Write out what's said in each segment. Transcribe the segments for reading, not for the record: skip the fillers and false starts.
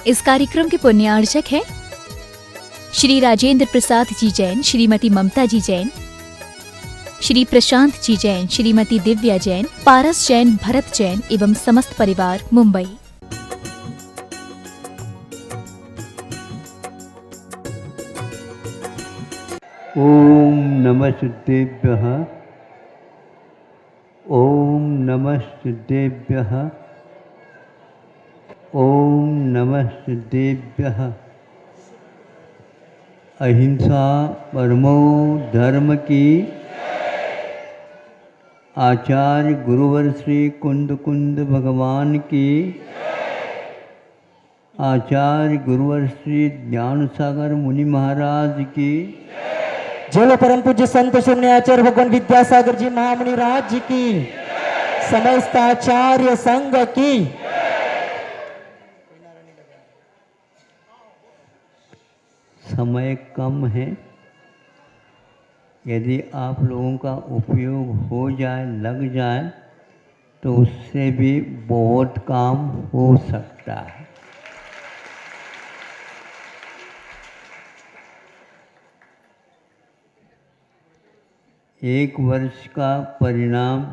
इस कार्यक्रम के पुण्यार्चक हैं श्री राजेंद्र प्रसाद जी जैन, श्रीमती ममता जी जैन, श्री प्रशांत जी जैन, श्रीमती दिव्या जैन, पारस जैन, भरत जैन एवं समस्त परिवार, मुंबई। ओम नमः सिद्धेभ्यः। ओम नमः सिद्धेभ्यः। ओम नमः सिद्धेभ्यः। अहिंसा परमो धर्म की। आचार्य गुरुवर श्री कुंद कुंद भगवान की। आचार्य गुरुवर श्री ज्ञान सागर मुनि महाराज की। जय परम पूज्य संत शून्य आचार्य भगवान विद्यासागर जी महामुनि राज जी की। समस्त आचार्य संघ की। समय कम है, यदि आप लोगों का उपयोग हो जाए, लग जाए, तो उससे भी बहुत काम हो सकता है। एक वर्ष का परिणाम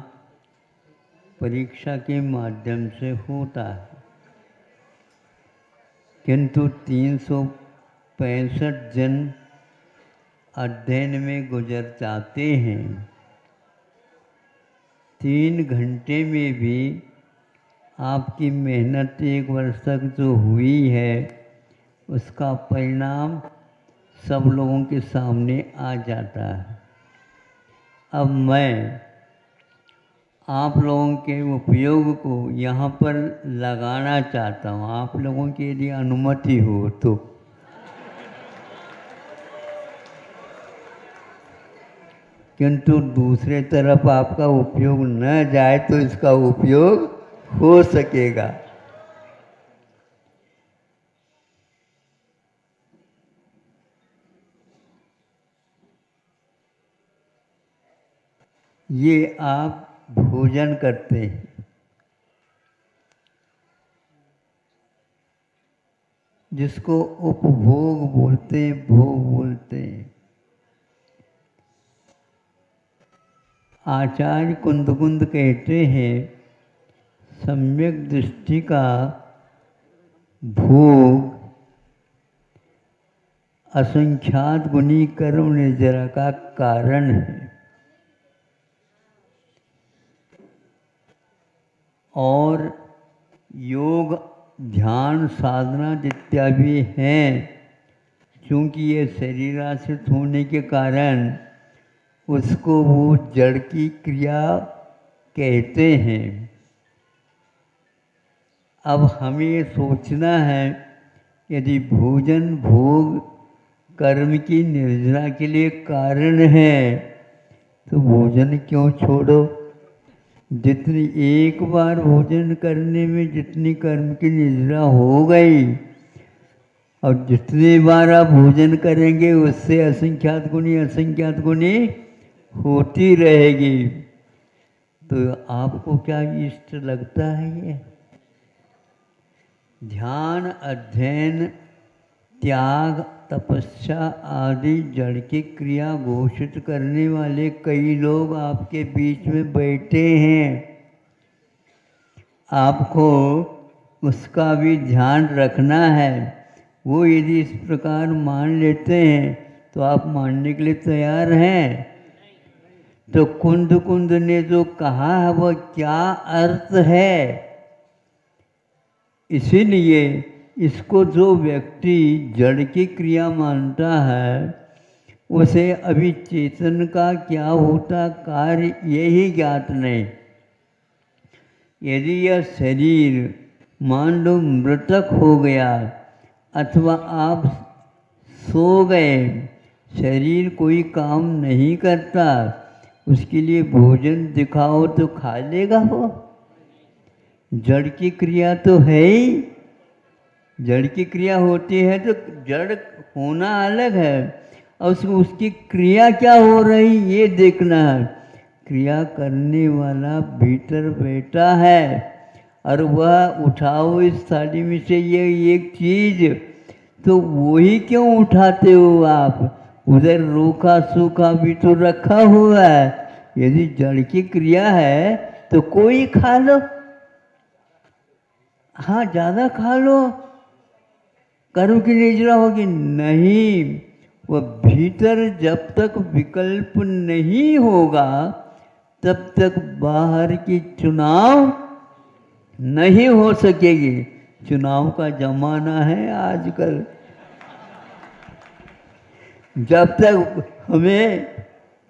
परीक्षा के माध्यम से होता है, किंतु 365 दिन अध्ययन में गुजर जाते हैं। 3 घंटे में भी आपकी मेहनत एक वर्ष तक जो हुई है, उसका परिणाम सब लोगों के सामने आ जाता है। अब मैं आप लोगों के उपयोग को यहाँ पर लगाना चाहता हूँ, आप लोगों की यदि अनुमति हो तो। किंतु दूसरे तरफ आपका उपयोग न जाए तो इसका उपयोग हो सकेगा। ये आप भोजन करते हैं, जिसको उपभोग बोलते हैं, भोग बोलते हैं। आचार्य कुंद कहते हैं, सम्यक दृष्टि का भोग असंख्यात गुणी कर्म निर्जरा का कारण है। और योग ध्यान साधना इत्यादि हैं, क्योंकि ये शरीराश्रित होने के कारण उसको वो जड़ की क्रिया कहते हैं। अब हमें ये सोचना है, यदि भोजन भोग कर्म की निर्जरा के लिए कारण है, तो भोजन क्यों छोड़ो। जितनी एक बार भोजन करने में जितनी कर्म की निर्जरा हो गई, और जितनी बार आप भोजन करेंगे उससे असंख्यात गुनी होती रहेगी। तो आपको क्या इष्ट लगता है? ये ध्यान, अध्ययन, त्याग, तपस्या आदि जड़ की क्रिया घोषित करने वाले कई लोग आपके बीच में बैठे हैं। आपको उसका भी ध्यान रखना है। वो यदि इस प्रकार मान लेते हैं तो आप मानने के लिए तैयार हैं? तो कुंद ने जो कहा है वह क्या अर्थ है? इसीलिए इसको जो व्यक्ति जड़ की क्रिया मानता है, उसे अभी चेतन का क्या होता कार्य यही ज्ञात नहीं। यदि यह शरीर मान लो मृतक हो गया, अथवा आप सो गए, शरीर कोई काम नहीं करता, उसके लिए भोजन दिखाओ तो खा लेगा वो? जड़ की क्रिया तो है ही। जड़ की क्रिया होती है तो जड़ होना अलग है, और उसकी क्रिया क्या हो रही ये देखना है। क्रिया करने वाला भीतर बैठा है, और वह उठाओ इस थाली में से ये एक चीज, तो वही क्यों उठाते हो आप? उधर रूखा सूखा भी तो रखा हुआ है। यदि जड़ की क्रिया है तो कोई खा लो, हाँ ज़्यादा खा लो, कर्म की निर्जरा होगी नहीं। वह भीतर जब तक विकल्प नहीं होगा तब तक बाहर की चुनाव नहीं हो सकेगी। चुनाव का जमाना है आजकल। जब तक हमें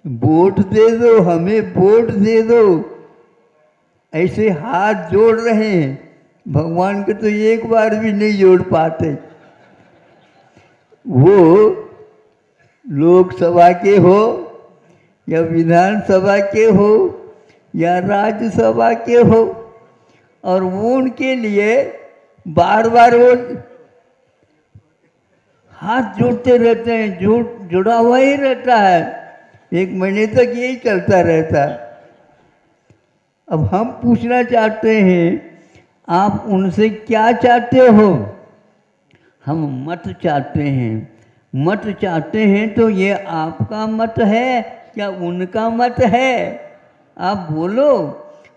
वोट दे दो, हमें वोट दे दो, ऐसे हाथ जोड़ रहे हैं, भगवान को तो एक बार भी नहीं जोड़ पाते। वो लोकसभा के हो या विधानसभा के हो या राज्यसभा के हो, और वो उनके लिए बार बार वो हाथ जोड़ते रहते हैं, जुड़ा हुआ ही रहता है। 1 महीने तक यही चलता रहता है। अब हम पूछना चाहते हैं, आप उनसे क्या चाहते हो? हम मत चाहते हैं। मत चाहते हैं तो ये आपका मत है या उनका मत है? आप बोलो।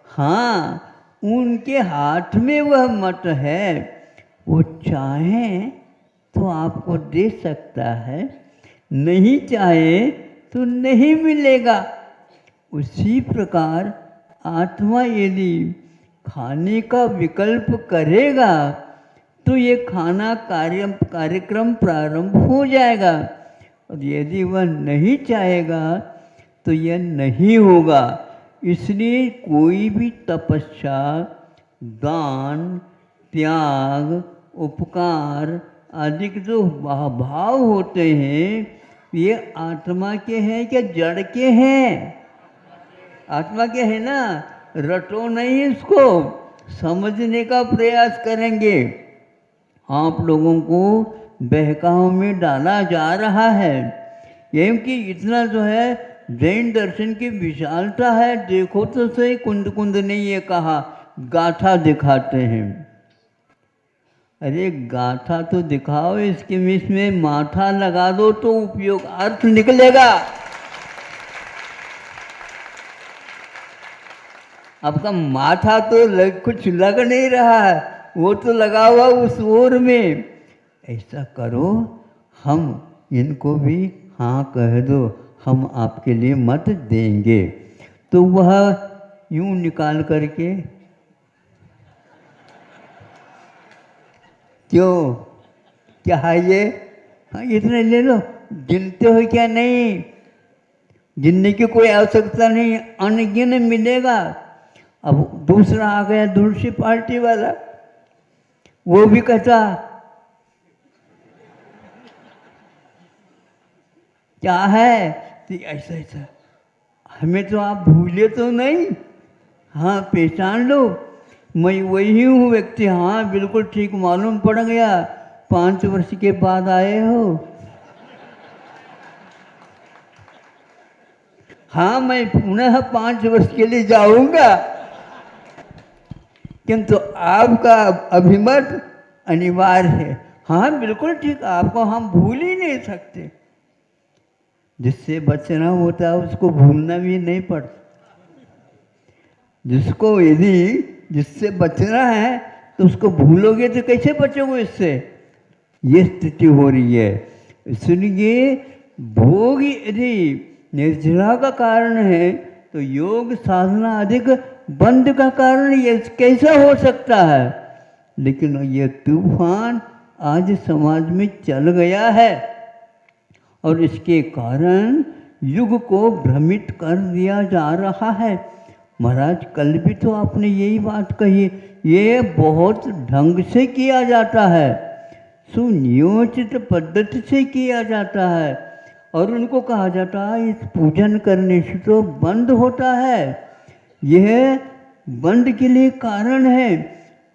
हाँ, उनके हाथ में वह मत है। वो चाहें तो आपको दे सकता है, नहीं चाहे तो नहीं मिलेगा। उसी प्रकार आत्मा यदि खाने का विकल्प करेगा तो ये खाना कार्यक्रम प्रारंभ हो जाएगा, और यदि वह नहीं चाहेगा तो यह नहीं होगा। इसलिए कोई भी तपस्या, दान, त्याग, उपकार आदि के जो भाव होते हैं, ये आत्मा के हैं क्या जड़ के हैं? आत्मा के हैं ना। रटो नहीं, इसको समझने का प्रयास करेंगे। आप लोगों को बहकाव में डाला जा रहा है, क्योंकि इतना जो है जैन दर्शन की विशालता है। देखो तो सही, कुंद कुंद ने ये कहा, गाथा दिखाते हैं। अरे गाथा तो दिखाओ, इसके इसमें माथा लगा दो तो उपयोग अर्थ निकलेगा। आपका माथा तो कुछ लग नहीं रहा है, वो तो लगा हुआ उस ओर में। ऐसा करो, हम इनको भी हाँ कह दो, हम आपके लिए मत देंगे। तो वह यूं निकाल करके, क्यों क्या है ये? हाँ इतने ले लो। गिनते हो क्या? नहीं, गिनने की कोई आवश्यकता नहीं, अनगिन मिलेगा। अब दूसरा आ गया दूसरी पार्टी वाला, वो भी कहता क्या है? तो ऐसा ऐसा, हमें तो आप भूले तो नहीं? हाँ पहचान लो, मैं वही हूँ व्यक्ति। हाँ बिल्कुल ठीक मालूम पड़ गया, 5 वर्ष के बाद आए हो। हाँ मैं पुनः 5 वर्ष के लिए जाऊंगा, किंतु आपका अभिमत अनिवार्य है। हाँ बिल्कुल ठीक, आपको हम भूल ही नहीं सकते। जिससे बचना होता है उसको भूलना भी नहीं पड़ता। जिससे बचना है तो उसको भूलोगे तो कैसे बचोगे इससे? ये स्थिति हो रही है। इसलिए भोग यदि निर्जरा का कारण है तो योग साधना अधिक बंद का कारण ये कैसा हो सकता है? लेकिन ये तूफान आज समाज में चल गया है, और इसके कारण युग को भ्रमित कर दिया जा रहा है। महाराज कल भी तो आपने यही बात कही, ये बहुत ढंग से किया जाता है, सुनियोजित पद्धति से किया जाता है, और उनको कहा जाता है इस पूजन करने से तो बंद होता है, यह बंद के लिए कारण है।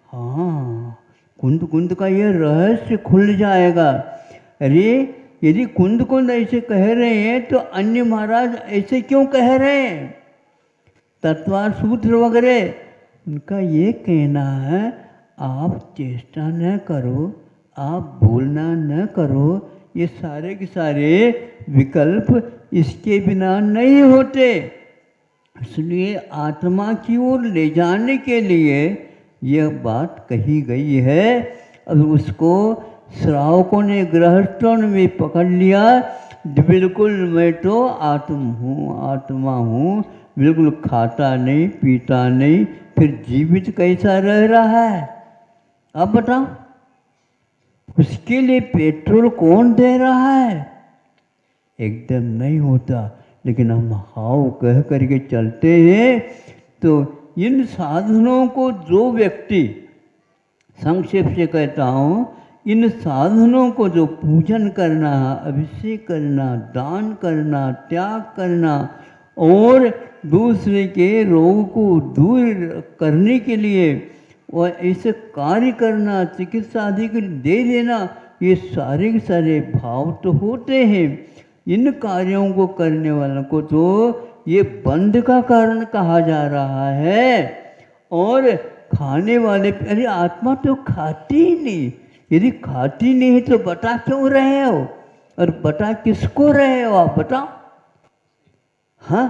हाँ, कुंद कुंद का यह रहस्य खुल जाएगा। अरे यदि कुंद कुंद ऐसे कह रहे हैं तो अन्य महाराज ऐसे क्यों कह रहे हैं? तत्वार सूत्र वगैरह उनका ये कहना है आप चेष्टा न करो, आप भूलना न करो, ये सारे के सारे विकल्प इसके बिना नहीं होते। इसलिए आत्मा की ओर ले जाने के लिए यह बात कही गई है। अब उसको श्रावकों ने, गृहस्थों ने भी पकड़ लिया, बिल्कुल मैं तो आत्मा हूँ, बिल्कुल खाता नहीं पीता नहीं, फिर जीवित कैसा रह रहा है? अब बताओ, उसके लिए पेट्रोल कौन दे रहा है? एकदम नहीं होता। लेकिन हम हाव कह करके चलते हैं। तो इन साधनों को जो व्यक्ति, संक्षेप से कहता हूँ, इन साधनों को जो पूजन करना, अभिषेक करना, दान करना, त्याग करना और दूसरे के रोग को दूर करने के लिए और ऐसे कार्य करना, चिकित्सा आदि के दे देना, ये सारे के सारे भाव तो होते हैं। इन कार्यों को करने वालों को तो ये बंध का कारण कहा जा रहा है। और खाने वाले, अरे आत्मा तो खाती ही नहीं, यदि खाती नहीं तो बता क्यों रहे हो? और बता किसको रहे हो आप बताओ? हाँ,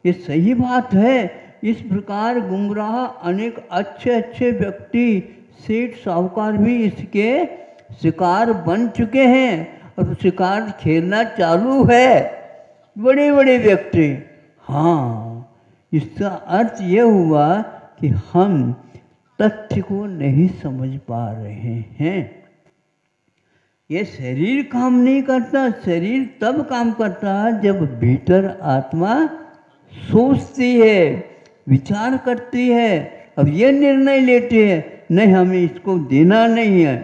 ये सही बात है। इस प्रकार गुमराह अनेक अच्छे अच्छे व्यक्ति, सेठ साहूकार भी इसके शिकार बन चुके हैं और शिकार खेलना चालू है, बड़े बड़े व्यक्ति। हाँ, इसका अर्थ ये हुआ कि हम तथ्य को नहीं समझ पा रहे हैं। ये शरीर काम नहीं करता, शरीर तब काम करता है जब भीतर आत्मा सोचती है, विचार करती है, अब ये निर्णय लेती है नहीं हमें इसको देना नहीं है,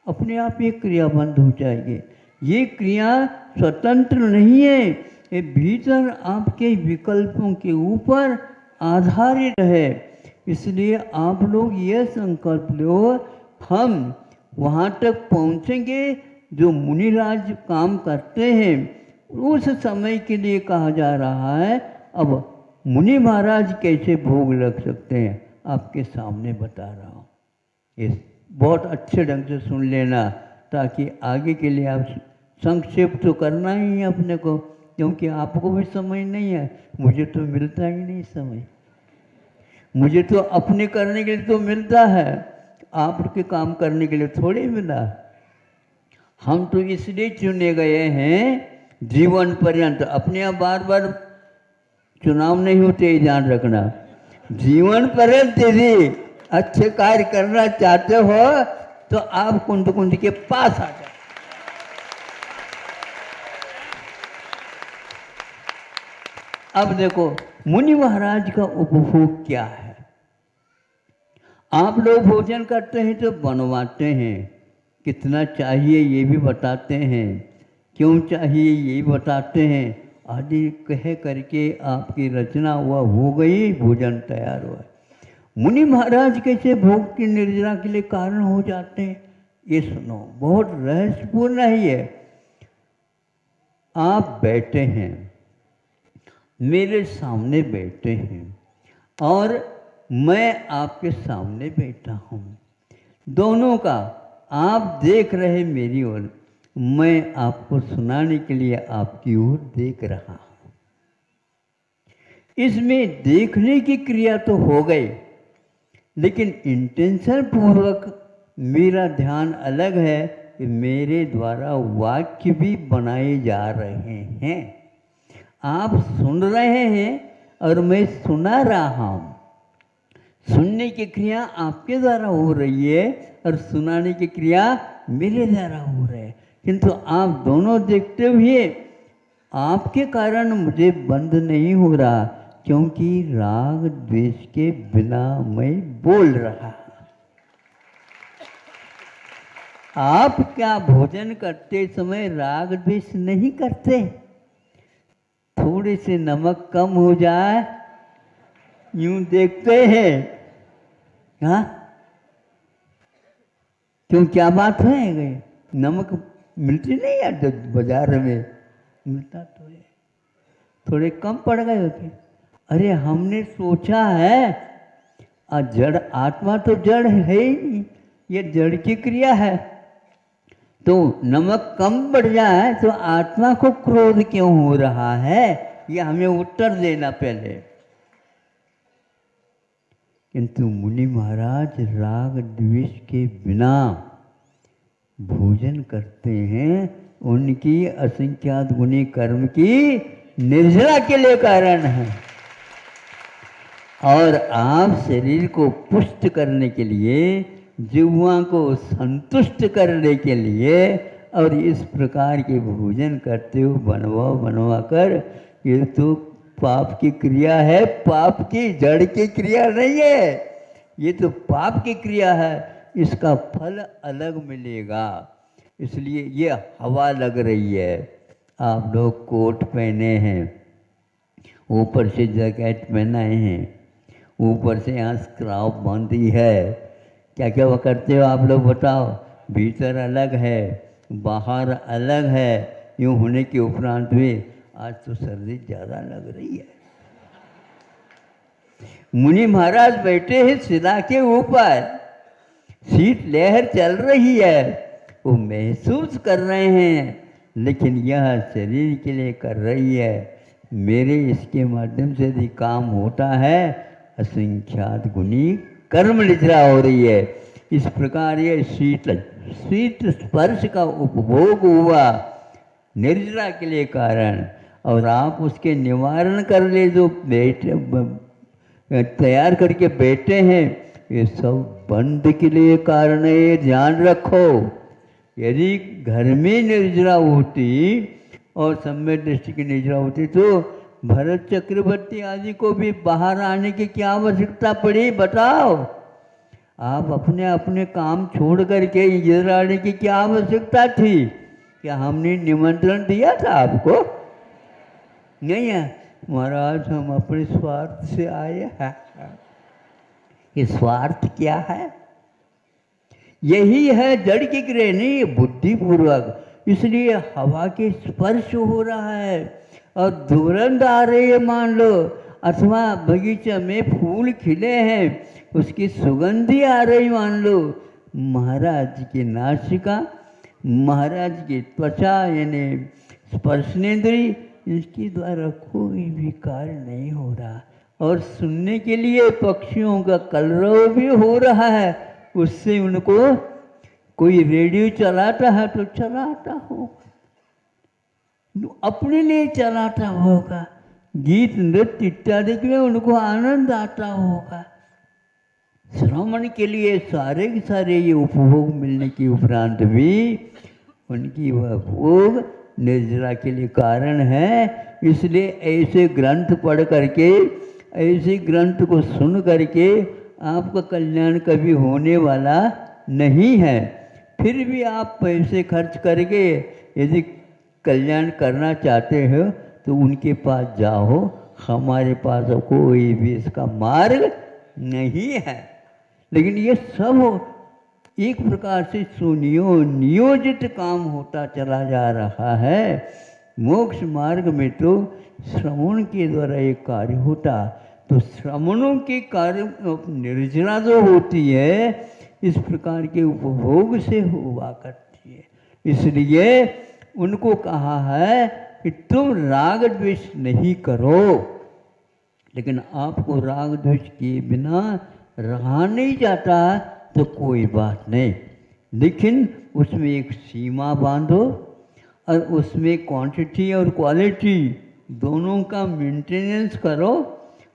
अपने आप ये क्रिया बंद हो जाएगी। ये क्रिया स्वतंत्र नहीं है, ये भीतर आपके विकल्पों के ऊपर आधारित है। इसलिए आप लोग ये संकल्प लो, हम वहाँ तक पहुँचेंगे जो मुनिराज काम करते हैं। उस समय के लिए कहा जा रहा है। अब मुनि महाराज कैसे भोग लग सकते हैं आपके सामने बता रहा हूँ। ये बहुत अच्छे ढंग से सुन लेना, ताकि आगे के लिए आप संक्षेप तो करना ही है अपने को, क्योंकि आपको भी समय नहीं है, मुझे तो मिलता ही नहीं समय। मुझे तो अपने करने के लिए तो मिलता है, आपके काम करने के लिए थोड़ी मिला। हम तो इसलिए चुने गए हैं जीवन पर्यंत। अपने आप बार बार चुनाव नहीं होते, ध्यान रखना। जीवन पर्यंत यदि अच्छे कार्य करना चाहते हो तो आप कुंड कुंड के पास आ जाओ। अब देखो मुनि महाराज का उपभोग क्या है। आप लोग भोजन करते हैं तो बनवाते हैं, कितना चाहिए ये भी बताते हैं, क्यों चाहिए ये भी बताते हैं, आदि कह करके आपकी रचना हुआ हो गई, भोजन तैयार हुआ। मुनि महाराज कैसे भोग की निर्जरा के लिए कारण हो जाते हैं, ये सुनो, बहुत रहस्यपूर्ण है ये। आप बैठे हैं, मेरे सामने बैठे हैं और मैं आपके सामने बैठा हूँ, दोनों का आप देख रहे मेरी ओर, मैं आपको सुनाने के लिए आपकी ओर देख रहा हूँ। इसमें देखने की क्रिया तो हो गई, लेकिन इंटेंशन पूर्वक मेरा ध्यान अलग है कि मेरे द्वारा वाक्य भी बनाए जा रहे हैं। आप सुन रहे हैं और मैं सुना रहा हूँ। सुनने की क्रिया आपके द्वारा हो रही है और सुनाने की क्रिया मेरे द्वारा हो रही है, किंतु आप दोनों देखते हुए आपके कारण मुझे बंद नहीं हो रहा, क्योंकि राग द्वेष के बिना मैं बोल रहा। आप क्या भोजन करते समय राग द्वेष नहीं करते? थोड़े से नमक कम हो जाए यूं देखते हैं, हाँ क्यों, क्या बात है गई? नमक मिलती नहीं है बाजार में, मिलता तो है, थोड़े कम पड़ गए होते। अरे हमने सोचा है, जड़ आत्मा तो जड़ है ही नहीं, ये जड़ की क्रिया है। तो नमक कम बढ़ जाए तो आत्मा को क्रोध क्यों हो रहा है, ये हमें उत्तर देना पहले। किंतु मुनि महाराज राग द्वेष के बिना भोजन करते हैं, उनकी असंख्यात गुणी कर्म की निर्जरा के लिए कारण है। और आप शरीर को पुष्ट करने के लिए, जिह्वा को संतुष्ट करने के लिए और इस प्रकार के भोजन करते हो बनवा बनवा कर, ये तो पाप की क्रिया है, पाप की जड़ की क्रिया नहीं है, ये तो पाप की क्रिया है, इसका फल अलग मिलेगा। इसलिए ये हवा लग रही है। आप लोग कोट पहने हैं, ऊपर से जैकेट पहनाए हैं, ऊपर से यहाँ स्क्राफ बांधी है, क्या क्या वो करते हो आप लोग बताओ? भीतर अलग है, बाहर अलग है। यूँ होने के उपरांत भी आज तो सर्दी ज़्यादा लग रही है। मुनि महाराज बैठे हैं सिला के ऊपर, शीत लहर चल रही है, वो महसूस कर रहे हैं, लेकिन यह शरीर के लिए कर रही है। मेरे इसके माध्यम से यदि काम होता है, असंख्यात गुणी कर्म निद्रा हो रही है। इस प्रकार ये शीत स्पर्श का उपभोग हुआ निर्जरा के लिए कारण, और आप उसके निवारण कर ले जो बैठे तैयार करके बैठे हैं, ये सब बंद के लिए कारण है, ये ध्यान रखो। यदि घर में निर्जरा होती और सम्यक दृष्टि की निर्जरा होती तो भरत चक्रवर्ती आदि को भी बाहर आने की क्या आवश्यकता पड़ी, बताओ? आप अपने अपने काम छोड़ करके इधर आने की क्या आवश्यकता थी? क्या हमने निमंत्रण दिया था आपको? नहीं है महाराज, हम अपने स्वार्थ से आए हैं। ये स्वार्थ क्या है? यही है जड़ की क्रिया, नहीं बुद्धिपूर्वक। इसलिए हवा के स्पर्श हो रहा है और दुर्गंध आ रही है मान लो, अथवा बगीचा में फूल खिले हैं, उसकी सुगंधी आ रही मान लो। महाराज की नासिका, महाराज की त्वचा यानी स्पर्शनेंद्री, इसके द्वारा कोई भी कार्य नहीं हो रहा। और सुनने के लिए पक्षियों का कलरव भी हो रहा है, उससे उनको कोई रेडियो चलाता है तो चलाता होगा, अपने लिए चलाता होगा, गीत नृत्य इत्यादि में उनको आनंद आता होगा। श्रवण के लिए सारे के सारे ये उपभोग मिलने के उपरांत भी उनकी वह भोग निर्जरा के लिए कारण है। इसलिए ऐसे ग्रंथ पढ़ करके, ऐसे ग्रंथ को सुन करके आपका कल्याण कभी होने वाला नहीं है। फिर भी आप पैसे खर्च करके यदि कल्याण करना चाहते हो तो उनके पास जाओ, हमारे पास कोई भी इसका मार्ग नहीं है। लेकिन ये सब एक प्रकार से सुनियोजित काम होता चला जा रहा है। मोक्ष मार्ग में तो श्रवण के द्वारा एक कार्य होता, तो श्रवणों के कार्य निर्जरा जो होती है इस प्रकार के उपभोग से हुआ करती है। इसलिए उनको कहा है कि तुम राग द्वेष नहीं करो। लेकिन आपको राग द्वेष किए बिना रहा नहीं जाता तो कोई बात नहीं, लेकिन उसमें एक सीमा बांधो और उसमें क्वांटिटी और क्वालिटी दोनों का मेंटेनेंस करो।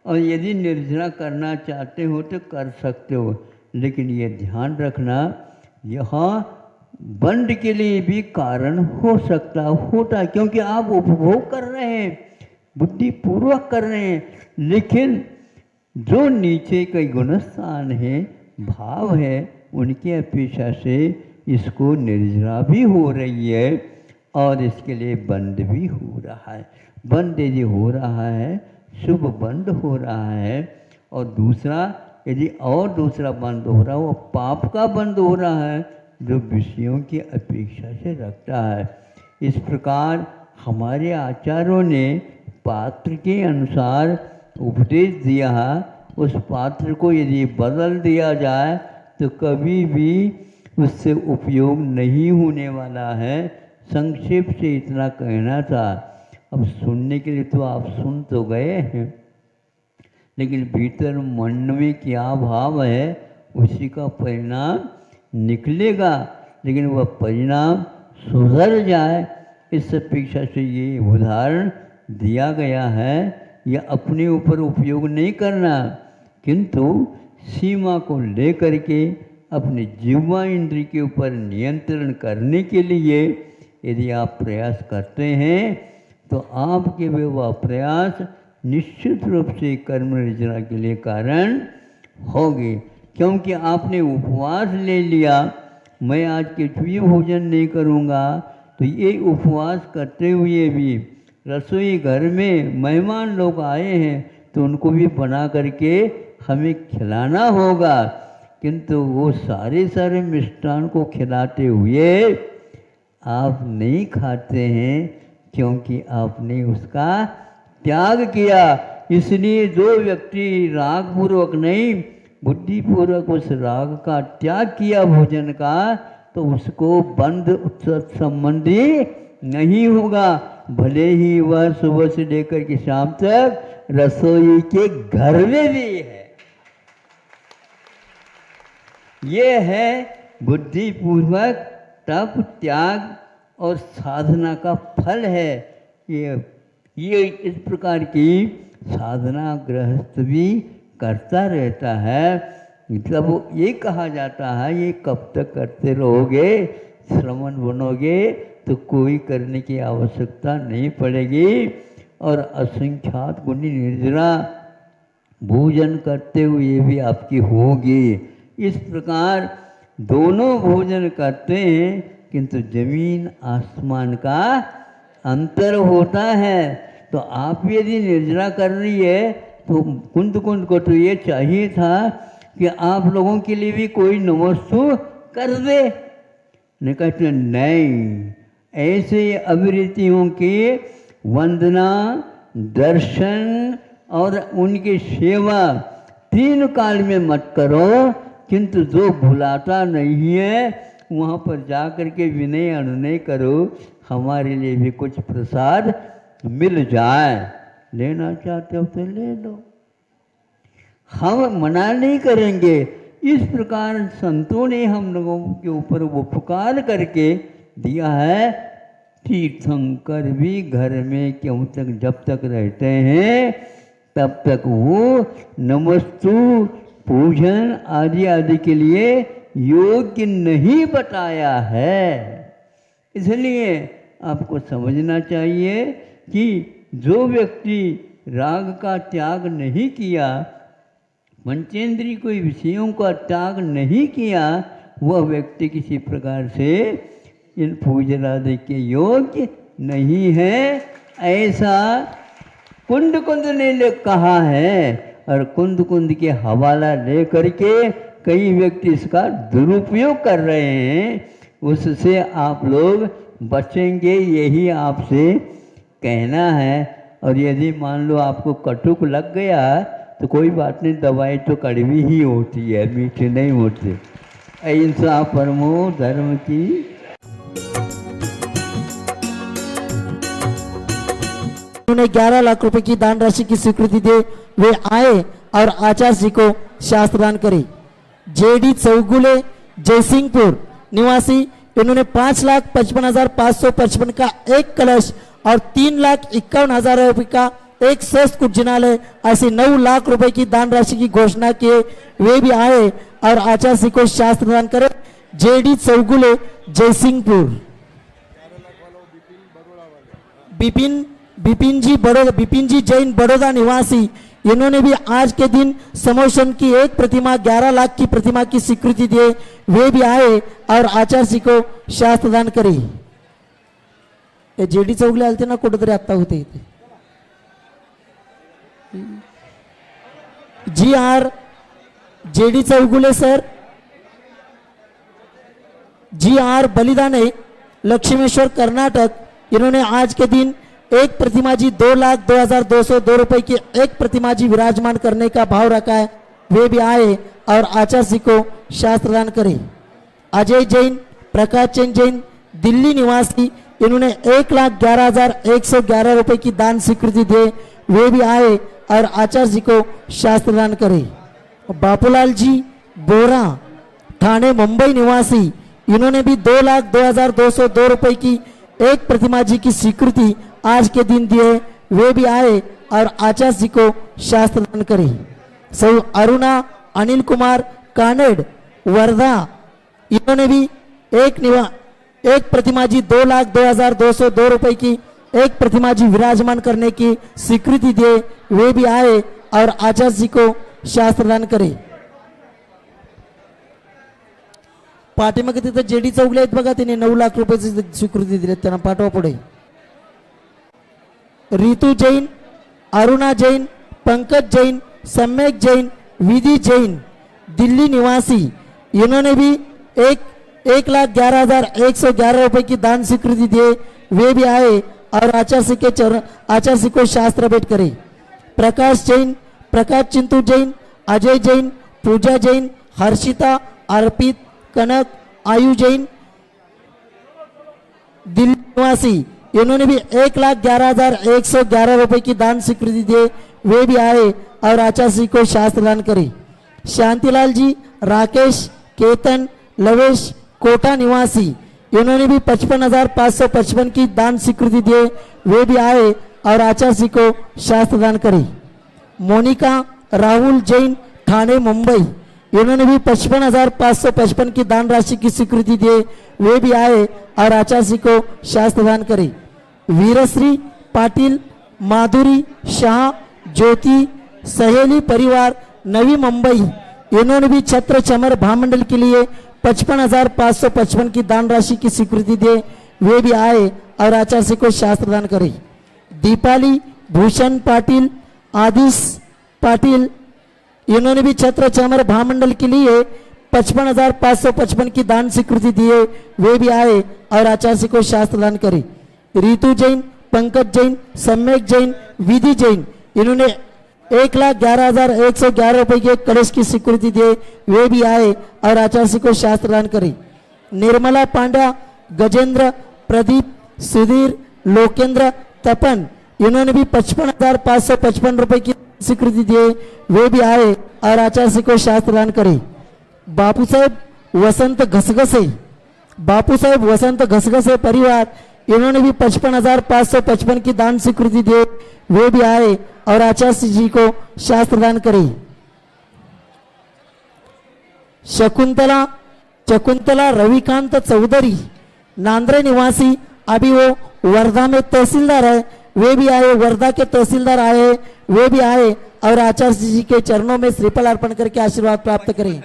और यदि निर्जरा करना चाहते हो तो कर सकते हो, लेकिन ये ध्यान रखना यहाँ बंद के लिए भी कारण हो सकता होता, क्योंकि आप उपभोग कर रहे हैं, बुद्धिपूर्वक कर रहे हैं, लेकिन जो नीचे के गुणस्थान है, भाव है, उनकी अपेक्षा से इसको निर्जरा भी हो रही है और इसके लिए बंद भी हो रहा है। बंद यदि हो रहा है, शुभ बंद हो रहा है, और दूसरा यदि और दूसरा बंद हो रहा है, वो पाप का बंद हो रहा है जो विषयों की अपेक्षा से रखता है। इस प्रकार हमारे आचार्यों ने पात्र के अनुसार उपदेश दिया उस पात्र को यदि बदल दिया जाए तो कभी भी उससे उपयोग नहीं होने वाला है। संक्षेप से इतना कहना था। अब सुनने के लिए तो आप सुन तो गए हैं, लेकिन भीतर मन में क्या भाव है उसी का परिणाम निकलेगा। लेकिन वह परिणाम सुधर जाए इस अपेक्षा से ये उदाहरण दिया गया है। यह अपने ऊपर उपयोग नहीं करना, किंतु सीमा को लेकर के अपने जिह्वा इंद्रिय के ऊपर नियंत्रण करने के लिए यदि आप प्रयास करते हैं तो आपके वह प्रयास निश्चित रूप से कर्म निर्जना के लिए कारण होगी। क्योंकि आपने उपवास ले लिया, मैं आज कुछ भी भोजन नहीं करूँगा, तो ये उपवास करते हुए भी रसोई घर में मेहमान लोग आए हैं तो उनको भी बना करके हमें खिलाना होगा। किंतु वो सारे मिष्ठान को खिलाते हुए आप नहीं खाते हैं, क्योंकि आपने उसका त्याग किया। इसलिए जो व्यक्ति रागपूर्वक नहीं बुद्धिपूर्वक उस राग का त्याग किया भोजन का, तो उसको बंध संबंधी नहीं होगा, भले ही वह सुबह से लेकर के शाम तक रसोई के घर में भी है। ये है बुद्धिपूर्वक तप त्याग और साधना का फल है। ये इस प्रकार की साधना गृहस्थ भी करता रहता है। मतलब ये कहा जाता है ये कब तक करते रहोगे, श्रमण बनोगे तो कोई करने की आवश्यकता नहीं पड़ेगी। और असंख्यात गुणी निर्जरा भोजन करते हुए भी आपकी होगी। इस प्रकार दोनों भोजन करते हैं, किंतु जमीन आसमान का अंतर होता है। तो आप यदि निर्जरा कर रही है तो कुंद को तो ये चाहिए था कि आप लोगों के लिए भी कोई नमस्तु कर दे। नहीं कहते नहीं, ऐसे अविरतियों की वंदना, दर्शन और उनकी सेवा 3 काल में मत करो। किंतु जो भुलाता नहीं है वहाँ पर जा कर के विनय अनुनय करो, हमारे लिए भी कुछ प्रसाद मिल जाए। लेना चाहते हो तो ले लो, हम मना नहीं करेंगे। इस प्रकार संतों ने हम लोगों के ऊपर उपकार करके दिया है। तीर्थंकर भी घर में क्यों तक जब तक रहते हैं तब तक वो नमस्तु पूजन आदि आदि के लिए योग्य नहीं बताया है। इसलिए आपको समझना चाहिए कि जो व्यक्ति राग का त्याग नहीं किया, पंचेंद्रिय कोई विषयों का त्याग नहीं किया, वह व्यक्ति किसी प्रकार से इन पूजन आदि के योग्य नहीं है। ऐसा कुंद ने कहा है। और कुंद के हवाला ले करके कई व्यक्ति इसका दुरुपयोग कर रहे हैं। उससे आप लोग बचेंगे, यही आपसे कहना है। और यदि मान लो आपको कटुक लग गया तो कोई बात नहीं, दवाई तो कड़वी ही होती है, मीठी नहीं होती। अहिंसा परमो धर्म की। उन्होंने 11 लाख रुपए की दान राशि की स्वीकृति दे वे आए और आचार्य जी को शास्त्र दान करे। जेडी चौगुले जयसिंहपुर निवासी, इन्होंने 5,55,555 का एक कलश और 3,51,000 रुपए का एक स्वस्थ कुजिनालय, ऐसी 9 लाख रुपए की दान राशि की घोषणा किए। वे भी आए और आचार्य जी को शास्त्र दान करे। जेडी चौगुले जयसिंहपुर। बिपिन जी जैन बड़ौदा निवासी, इन्होंने भी आज के दिन समोशन की एक प्रतिमा 11 लाख की प्रतिमा की स्वीकृति दिए। वे भी आए और आचार्य जी को शास्त्र दान करे। जेडी चौगले आलते ना कुठेतरी आता होते इथे। G R JD Chougule sir, G R Balidane Lakshmeshwar Karnataka, इन्होंने आज के दिन एक प्रतिमा जी 2,02,202 रुपए की एक प्रतिमा जी विराजमान करने का भाव रखा है, वे भी आए और आचार्य जी को शास्त्र दान करें। अजय जैन, प्रकाश चंद जैन, दिल्ली निवासी, इन्होंने 1,11,111 रुपए की दान स्वीकृति दे, वे भी आए और आचार्य जी को शास्त्र दान करें। बापूलाल जी बोरा, ठाणे मुंबई निवासी, इन्होंने भी 2,02,202 रुपए की एक प्रतिमा जी की स्वीकृति आज के दिन दिए, वे भी आए और आचार्य जी को शास्त्र दान करें। सौ अरुणा अनिल कुमार कानेड वर्धा, इन्होंने भी एक प्रतिमा जी 2,02,202 रुपए की एक प्रतिमा जी विराजमान करने की स्वीकृति दिए, वे भी आए और आचार्य जी को शास्त्र दान करें। पाठीमागे तिथं जेडी चौगले आहेत बघा, तिने 9 लाख रुपयाची स्वीकृती दिली, त्यांना पाठवा पुढे। रितू जैन, अरुणा जैन, पंकज जैन, सम्यक जैन, विधि जैन, दिल्ली निवासी, इन्होंने भी 1,11,111 रुपए की दान स्वीकृति दिए, वे भी आए और आचार्य जी को शास्त्र भेंट करें। प्रकाश जैन, प्रकाश चिंतू जैन, अजय जैन, पूजा जैन, हर्षिता, अर्पित, कनक, आयु जैन, दिल्ली निवासी, इन्होंने भी 1,11,111 रुपए की दान स्वीकृति दिए, वे भी आए और आचार्य जी को शास्त्र दान करें। शांतिलाल जी, राकेश, केतन, लवेश, कोटा निवासी, इन्होंने भी 55,555 की दान स्वीकृति दिए, वे भी आए और आचार्य जी को शास्त्र दान करें। मोनिका राहुल जैन, ठाणे मुंबई, इन्होंने भी 55,555 की दान राशि की स्वीकृति दिए, वे भी आए और आचार्य जी को शास्त्र दान करें। वीरश्री पाटिल, माधुरी शाह, ज्योति, सहेली परिवार, नवी मुंबई, इन्होंने भी छत्र चमर भामंडल के लिए 55,555 की दान राशि की स्वीकृति दिए, वे भी आए और आचार्य जी को शास्त्र दान करें। दीपाली भूषण पाटिल, आदिश पाटिल, इन्होंने भी छत्र चमर भामंडल के लिए 55,555 की दान स्वीकृति दिए, वे भी आए और आचार्य जी को शास्त्र दान करें। रितु जैन, पंकज जैन, सम्यक जैन, विधि जैन, इन्होंने 1,11,111 रुपए के कलश की स्वीकृति दिए, वे भी आए और आचार्य जी को शास्त्र दान करें। निर्मला पांड्या, गजेंद्र, प्रदीप, सुधीर, लोकेंद्र, तपन, इन्होंने भी 55,555 रुपए की स्वीकृति दिए, वे भी आए और आचार्य जी को शास्त्र दान करें। बापू साहेब वसंत घसघसे, बापू साहेब वसंत घसघसे परिवार, इन्होंने भी 55,555 की दान स्वीकृति दिए, वे भी आए और आचार्य जी को शास्त्र दान करें। शकुंतला रविकांत चौधरी, नांद्रे निवासी, अभी वो वर्धा में तहसीलदार है, वे भी आए, वर्धा के तहसीलदार आए, वे भी आए और आचार्य जी के चरणों में श्रीफल अर्पण करके आशीर्वाद प्राप्त करें।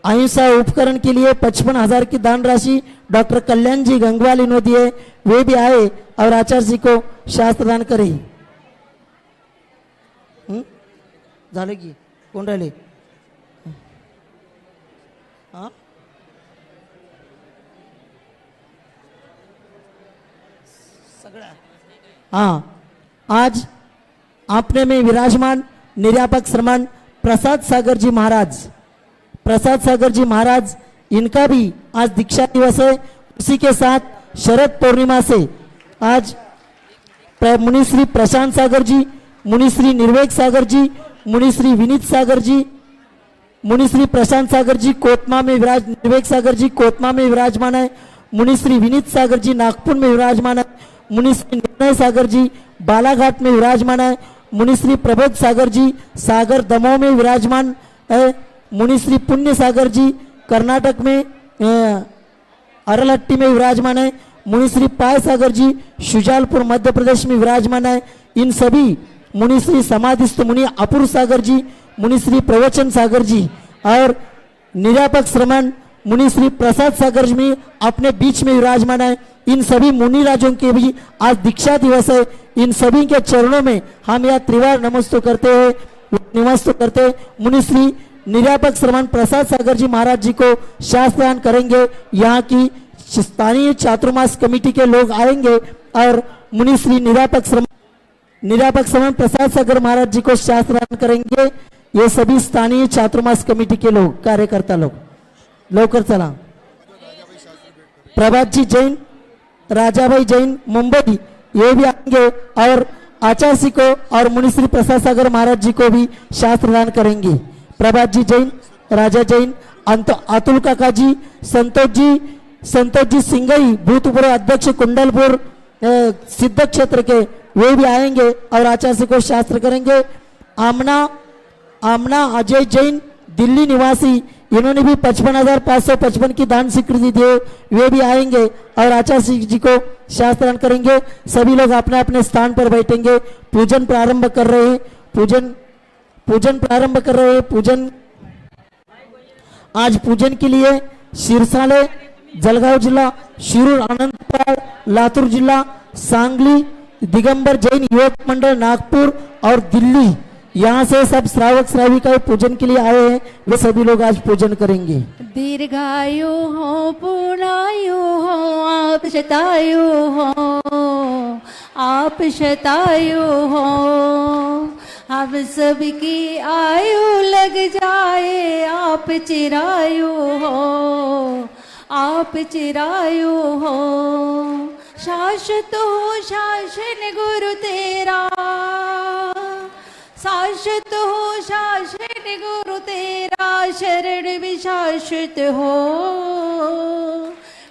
अहिंसा उपकरण के लिए 55,000 की दान राशि डॉक्टर कल्याण जी गंगवाल इन्होंने दिए, वे भी आए और आचार्य जी को शास्त्र दान करें। झाले की कोण राहिले? हाँ, आज आपने में विराजमान निर्यापक श्रमण प्रसाद सागर जी महाराज, प्रसाद सागर जी महाराज, इनका भी आज दीक्षा दिवस है। उसी के साथ शरद पूर्णिमा से आज मुनिश्री प्रशांत सागर जी, मुनिश्री निर्वेक सागर जी, मुनिश्री विनीत सागर जी, मुनिश्री प्रशांत सागर जी कोतमा में निर्वेक सागर जी कोतमा में विराजमान है, मुनिश्री विनीत सागर जी नागपुर में विराजमान है, मुनिश्री निर्णय सागर जी बालाघाट में विराजमान है, मुनिश्री प्रबोध सागर जी सागर दमोह में विराजमान है, मुनिश्री पुण्य सागर जी कर्नाटक में अरलट्टी में विराजमान है, मुनिश्री पाय सागर जी शुजालपुर मध्य प्रदेश में विराजमान है। इन सभी मुनिश्री समाधिस्थ मुनि अपूर्व सागर जी, मुनिश्री प्रवचन सागर जी और निरापक श्रमण मुनिश्री प्रसाद सागर जी अपने बीच में विराजमान है। इन सभी मुनि राजों के भी आज दीक्षा दिवस है। इन सभी के चरणों में हम यह त्रिवार नमस्ते करते हुए नमस्ते करते मुनिश्री निरापक श्रमण प्रसाद सागर जी महाराज जी को शास्त्रदान करेंगे। यहाँ की स्थानीय चातुर्मास कमेटी के लोग आएंगे और मुनि श्री निरापक श्रवण प्रसाद सागर महाराज जी को शास्त्र दान करेंगे। ये सभी स्थानीय चातुर्मास कमेटी के लोग, कार्यकर्ता लोग, लवकर चला। प्रभात जी जैन, राजाभाई जैन मुंबई, ये भी आएंगे और आचार्य को और मुनिश्री प्रसाद सागर महाराज जी को भी शास्त्र दान करेंगे। प्रभात जी जैन, राजा जैन, अतुल काका जी, संतोष जी सिंगई, भूतपूर्व अध्यक्ष कुंडलपुर सिद्ध क्षेत्र के, वे भी आएंगे और आचार्य को शास्त्र करेंगे। आमना अजय जैन, दिल्ली निवासी, इन्होंने भी 55,555 की दान स्वीकृति दी, वे भी आएंगे और आचार्य जी को शास्त्रांत करेंगे। सभी लोग अपने अपने स्थान पर बैठेंगे। पूजन प्रारंभ कर रहे हैं। पूजन आज पूजन के लिए शिरसाले, जलगांव जिला, शिरूर, आनंदपाड़, लातूर जिला, सांगली, दिगंबर जैन युवक मंडल नागपुर और दिल्ली, यहाँ से सब श्रावक श्राविका पूजन के लिए आए हैं। वे सभी लोग आज पूजन करेंगे। दीर्घायु हो, पूर्णायु हो, आप शतायु हो, आप शतायु हो, हम सबकी आयु लग जाए, आप चिरायु हो, आप चिरायु हो। शाश्वत हो शासन गुरु तेरा, शाश्वत हो शासन गुरु तेरा, शरण भी शाश्वत हो।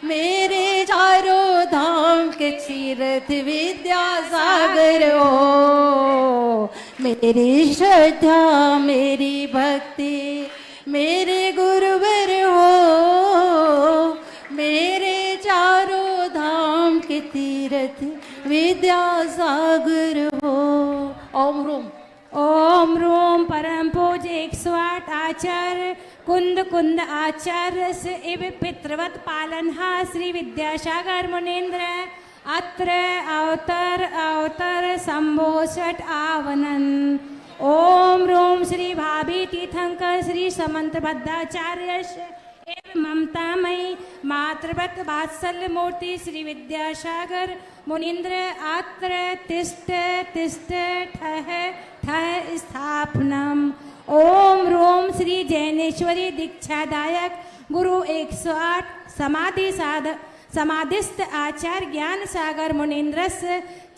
मेरे चारों धाम के तीर्थ विद्यासागर हो। मेरी श्रद्धा, मेरी भक्ति, मेरे गुरुवर हो। मेरे चारों धाम के तीर्थ विद्यासागर हो। ओम रोम परम पूज्य 108 आचार्य कुंद आचार्य इव पितृवत पालनहा श्री विद्यासागर मुनीन्द्र अत्र अवतर संभोषट आवनन। ओम रोम श्री भाभी तीर्थंकर श्री समंत भद्राचार्य एवं ममतामयी मातृवत वात्सल्य मूर्ति श्री विद्यासागर मुनीन्द्र अत्र तिष्ठ ठः स्थापनम। ओम रोम श्री जैनेश्वरी दीक्षादायक गुरु 108 समाधिस्थ आचार्य ज्ञान सागर मुनीन्द्रस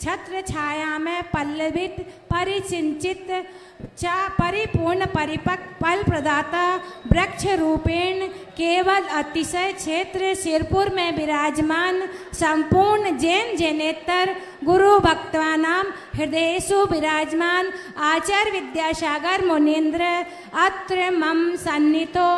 छत्र छाया में पल्लवित परिचिंचित चा परिपूर्ण परिपक्व फल प्रदाता वृक्ष रूपेण केवल अतिशय क्षेत्र सिरपुर में विराजमान संपूर्ण जैनेतर गुरु भक्तवानां हृदयेषु विराजमान आचार्य विद्यासागर मुनीन्द्र अत्र मम सन्नितो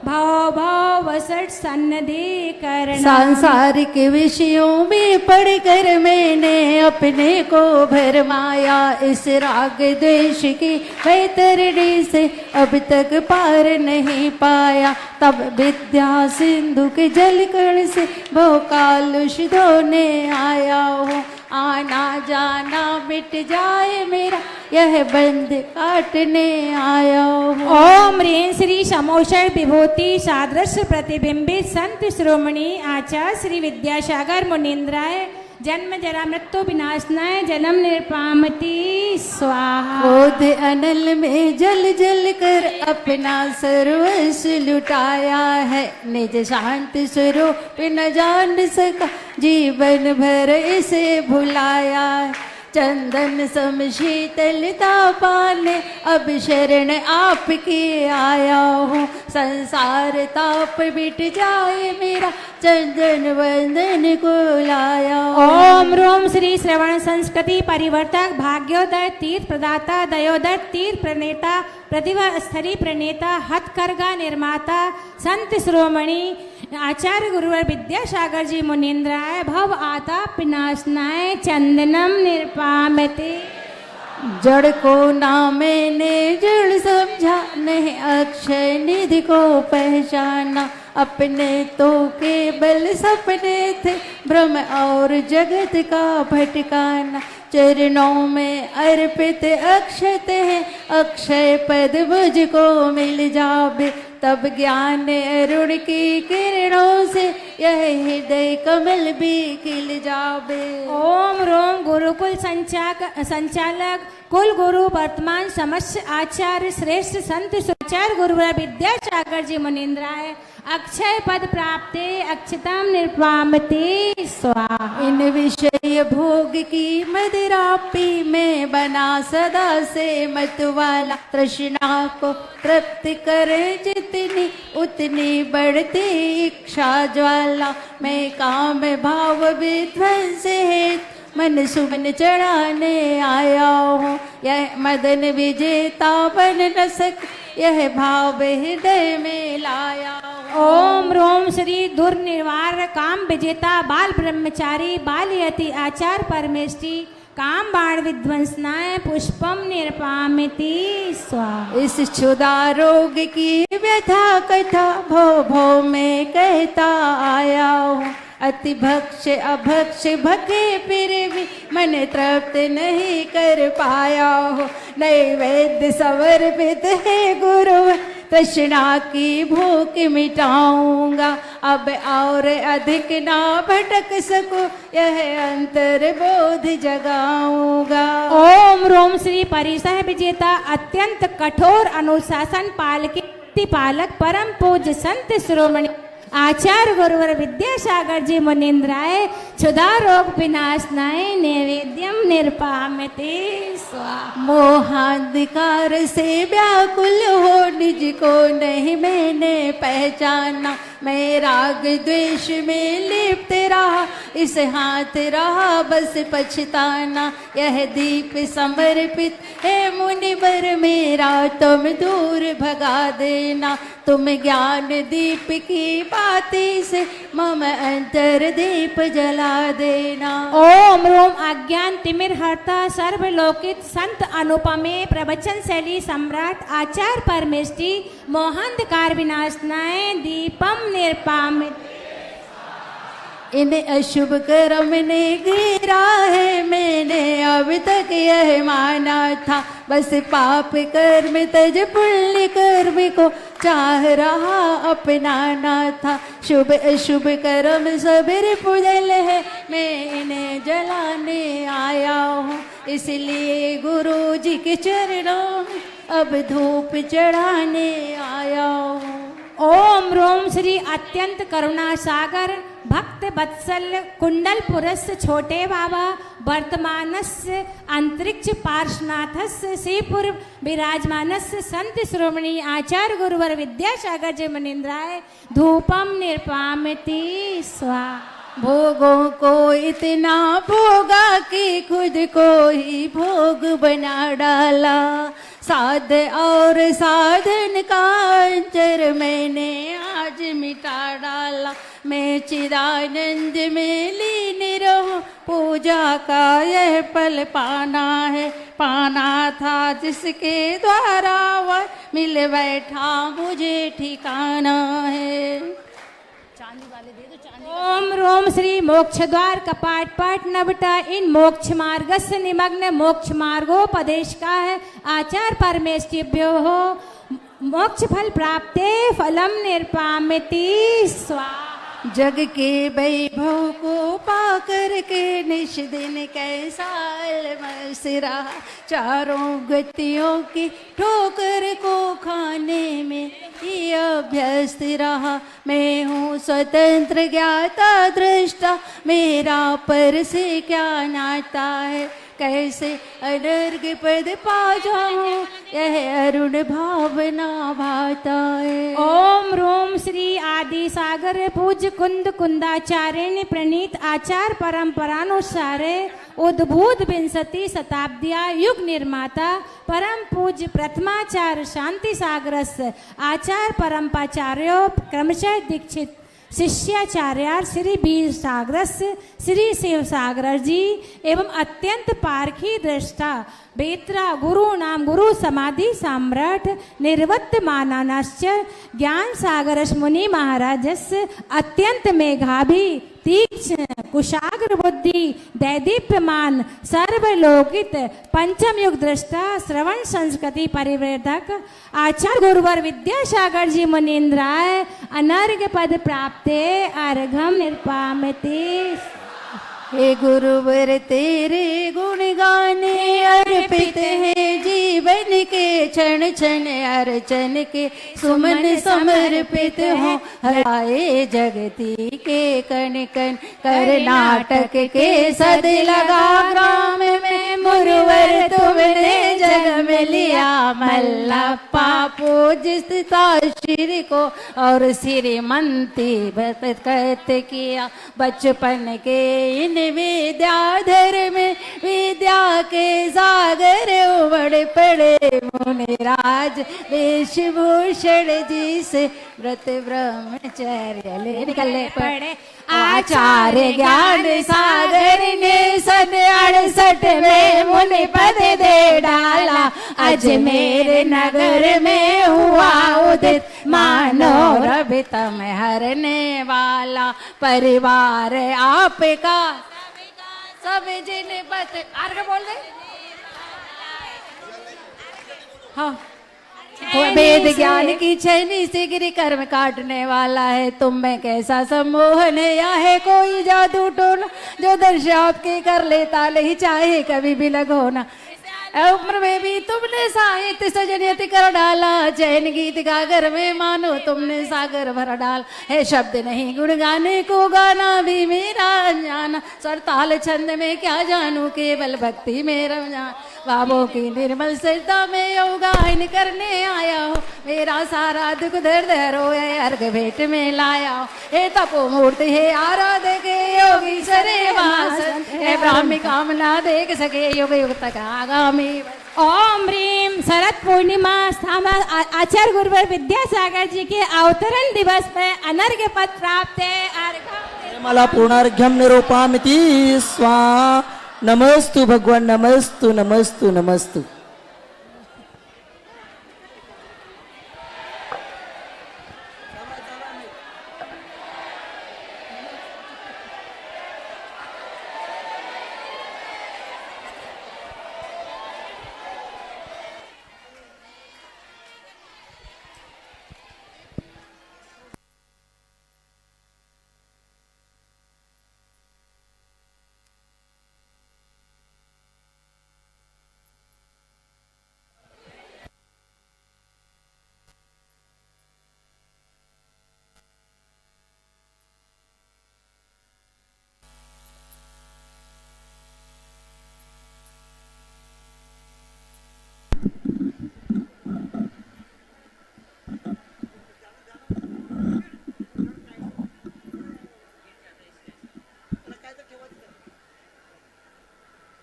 भव वसट सन्निधि करना। सांसारिक विषयों में पढ़कर मैंने अपने को भरमाया, इस राग द्वेष की वैतरणी से अब तक पार नहीं पाया। तब विद्या सिंधु के जलकण से भोकालुष धोने आया हूँ। आना जाना मिट जाए मेरा यह बंध काटने आया हूँ। ओम ह्रीं श्री समोषण विभूति सादृश्य प्रतिबिंबित संत श्रोमणी आचार्य श्री विद्यासागर मुनीन्द्राय जन्म जरा मृत्यु विनाशनाय जन्म निर्पामति स्वाहा। क्रोध अनल में जल जल कर अपना सर्वस्व लुटाया है, निज शांत स्वरूप न जान सका जीवन भर इसे भुलाया। चंदन सम शीतलता पाने अब शरण आपकी आया हूँ। संसार ताप मिट जाए मेरा चंदन वंदन को लाया। ओम रोम श्री श्रवण संस्कृति परिवर्तक भाग्योदय तीर्थ प्रदाता दयोदय तीर्थ प्रणेता प्रतिभा स्थली प्रणेता हथकरघा निर्माता संत श्रोमणी आचार्य गुरुवर विद्यासागर जी मुनीन्द्राय भव आताप विनाशनाय चंदनम निर्पामते। जड़ को ना मैंने जड़ समझा, नहीं अक्षय निधि को पहचाना। अपने तो केवल सपने थे भ्रम और जगत का भटकाना। चरणों में अर्पित अक्षत है, अक्षय पद मुझको मिल जावे। तब ज्ञान अरुण की किरण चरणों से यह हृदय कमल भी खिल जावे। ओम रोम गुरुकुल संचालक कुल गुरु वर्तमान समस्त आचार्य श्रेष्ठ संत सुचार गुरुवर विद्यासागर जी मुनीन्द्राय अक्षय पद प्राप्ते अक्षताम निर्वामते स्वाहा। इन विषय भोग की मदिरा पी में बना सदा से मतवाला, तृष्णा को तृप्त करे जितनी उतनी बढ़ती इच्छा ज्वाला। मैं काम भाव विध्वंस हेतु मन सुमन चढ़ाने आया हूँ, यह मदन विजेता बन न सक यह भाव हृदय में लाया हूँ। ओम रोम श्री दुर्निवार काम विजेता बाल ब्रह्मचारी बाल यति आचार परमेष्टि काम बाण विध्वंसनाय पुष्पम निरपामिति स्वाहा। इस क्षुधा रोग की व्यथा कथा भव भव में कहता आया हूँ, अति भक्ष अभक्ष भगे फिर भी मन तृप्त नहीं कर पाया हो। नैवेद्य समर्पित है गुरु, तृष्णा की भूख मिटाऊंगा। अब और अधिक ना भटक सकूं, यह अंतर बोध जगाऊंगा। ओम रोम श्री परिसह विजेता अत्यंत कठोर अनुशासन पालक परम पूज्य संत शिरोमणि आचार्य गुरुवर विद्यासागर जी मुनीन्द्राय क्षुधा रोग विनाशनाय नैवेद्यम निरपामिते स्वाहा। मोहाधिकार से व्याकुल हो निज को नहीं मैंने पहचाना, मैं राग द्वेष में लिप्त रहा इस हाथ रहा बस पछताना। यह दीप समर्पित है मुनिवर मेरा, तुम दूर भगा देना। तुम ज्ञान दीप की बाती से मम अंतर दीप जला देना। ओम रोम अज्ञान तिमिर हरता सर्वलोकित संत अनुपमे प्रवचन शैली सम्राट आचार्य परमेष्टि मोहांधकार विनाशनाय दीपम निरपामित। इन अशुभ कर्म ने घेरा है, मैंने अब तक यह माना था। बस पाप कर्म तज पुण्य कर्म को चाह रहा अपनाना था। शुभ अशुभ कर्म सब पुजल है, मैं इन्हें जलाने आया हूँ। इसलिए गुरु जी के चरणों में अब धूप चढ़ाने आया हूँ। ओम रोम श्री अत्यंत करुणा सागर भक्त वत्सल कुंडल पुरस छोटे बाबा वर्तमानस्य अंतरिक्ष पार्श्वनाथस्य श्रीपुर विराजमानस्य संत श्रोमणी आचार्य गुरुवर विद्यासागर जी मुनीन्द्राय धूपम निरपामिति स्वाहा। भोगों को इतना भोगा कि खुद को ही भोग बना डाला। साध और साधन का अंतर मैंने आज मिटा डाला। मैं चिदानंद में लीन रहूं, पूजा का यह पल पाना है। पाना था जिसके द्वारा वह मिल बैठा मुझे ठिकाना है। ओम रोम श्री मोक्ष द्वार कपाट पाट नवटा इन मोक्ष मार्ग से निमग्न मोक्ष मार्गोपदेश का है आचार परमेष्टिभ्यो हो मोक्ष फल प्राप्ते फलम निरपामिति स्वाहा। जग के वैभव को पा करके निश दिन कैसा अलमस रहा। चारों गतियों की ठोकर को खाने में ही अभ्यस्त रहा। मैं हूँ स्वतंत्र ज्ञाता दृष्टा, मेरा पर से क्या नाता है। कैसे अनर्घ पद पा जाऊं, यह अरुण भावना भाता है। ओम रोम श्री आदि सागर पूज्य कुंद कुंदाचार्य प्रणीत आचार परंपरानुसारे उद्भूत विंशति शताब्दिया युग निर्माता परम पूज्य प्रथमाचार्य शांति सागरस्य आचार परंपाचार्यो क्रमशः दीक्षित शिष्याचार्य श्री वीर सागरस्य श्री शिव सागर जी एवं अत्यंत पारखी दृष्टा बेत्रा गुरु नाम गुरु समाधि सम्राट निर्वर्तमानाश्च ज्ञान सागरस मुनि महाराजस्य अत्यंत मेघाभि तीक्ष्ण कुशाग्र बुद्धि दैदीप्यमान सर्वलोकित पंचम युग दृष्टा श्रवण संस्कृति परिवर्धक आचार्य गुरुवर विद्यासागर जी मुनीन्द्राय अनर्घ्य पद प्राप्ते अर्घम निरपामिति। हे गुरुवर तेरे गुण गाने अर्पित है जीवन के क्षण क्षण अर्चन के सुमन समर्पित हो हराए जगती के कण कण कर्नाटक के सद लगा ग्राम में मुरवर तुमने जग में लिया मल्लप्पा पूजता श्री को और श्रीमंती बरकत किया बचपन के इन विद्याधर में विद्या के सागर उमड़ पड़े मुनिराज वेशभूषण जी से व्रत ब्रह्मचर्य ले निकले पड़े आचार्य ज्ञान सागर ने सन 68 में मुनि पद दे डाला अजमेर नगर में हुआ उदित मानो रबितम हरने वाला परिवार आपका सब जिन बत आगे बोल दे हाँ वेद ज्ञान की छैनी से गिरी कर्म काटने वाला है तुम में कैसा सम्मोहन है या है कोई जादू टोना जो दर्श आपके कर लेता नहीं चाहे कभी भी लगोना उम्र में भी तुमने साहित्य सजनियत कर डाला चैन गीत गागर में मानो तुमने सागर भर डाल है शब्द नहीं गुण गाने को गाना भी मेरा जाना सर ताल छंद में क्या जानू केवल भक्ति में रमजान बाबों की निर्मल सरिता में योगायन करने आया हो मेरा सारा दुख दर्द रोए अर्घ भेंट में लाया हो हे तपो मूर्ति है आराधक योगी सरे वासन हे ब्राह्मी कामना देख सके युग युग तक आगामी। ओम ह्रीम शरद पूर्णिमा आचार्य गुरुवर विद्यासागर जी के अवतरण दिवस में अनर्घ्य पद प्राप्त है मला पूर्णार्घ्यम निरूपामिति स्वा नमस्तु भगवान नमस्तु नमस्तु नमस्तु।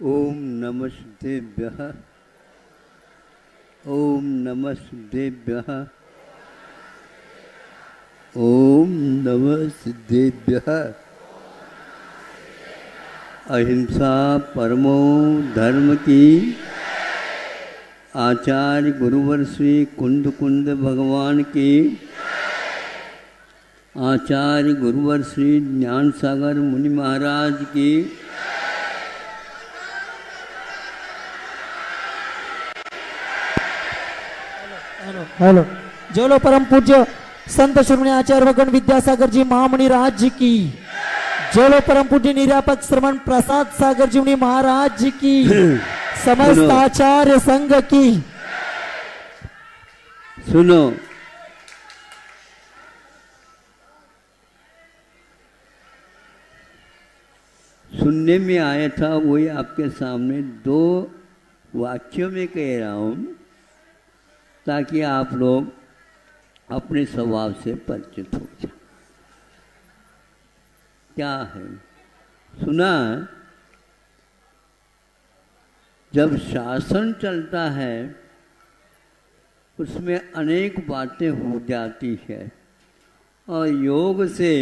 ओम नमस्तेभ्यः ओम नमस्तेभ्यः ओम नमस्तेभ्यः। अहिंसा परमो धर्म की आचार्य गुरुवर श्री कुंद कुंद भगवान की आचार्य गुरुवर श्री ज्ञान सागर मुनि महाराज की हेलो जोलो परम पूज्य संत शिरोमणि आचार्य भगवान विद्यासागर जी महामुनि राज जी की जोलो परम पूज्य निरापक श्रवण प्रसाद सागर जी मुनि महाराज जी की समस्त आचार्य संघ की। सुनो सुनने में आया था वही आपके सामने दो वाक्यों में कह रहा हूं ताकि आप लोग अपने स्वभाव से परिचित हो जाए। क्या है सुना? जब शासन चलता है उसमें अनेक बातें हो जाती है और योग से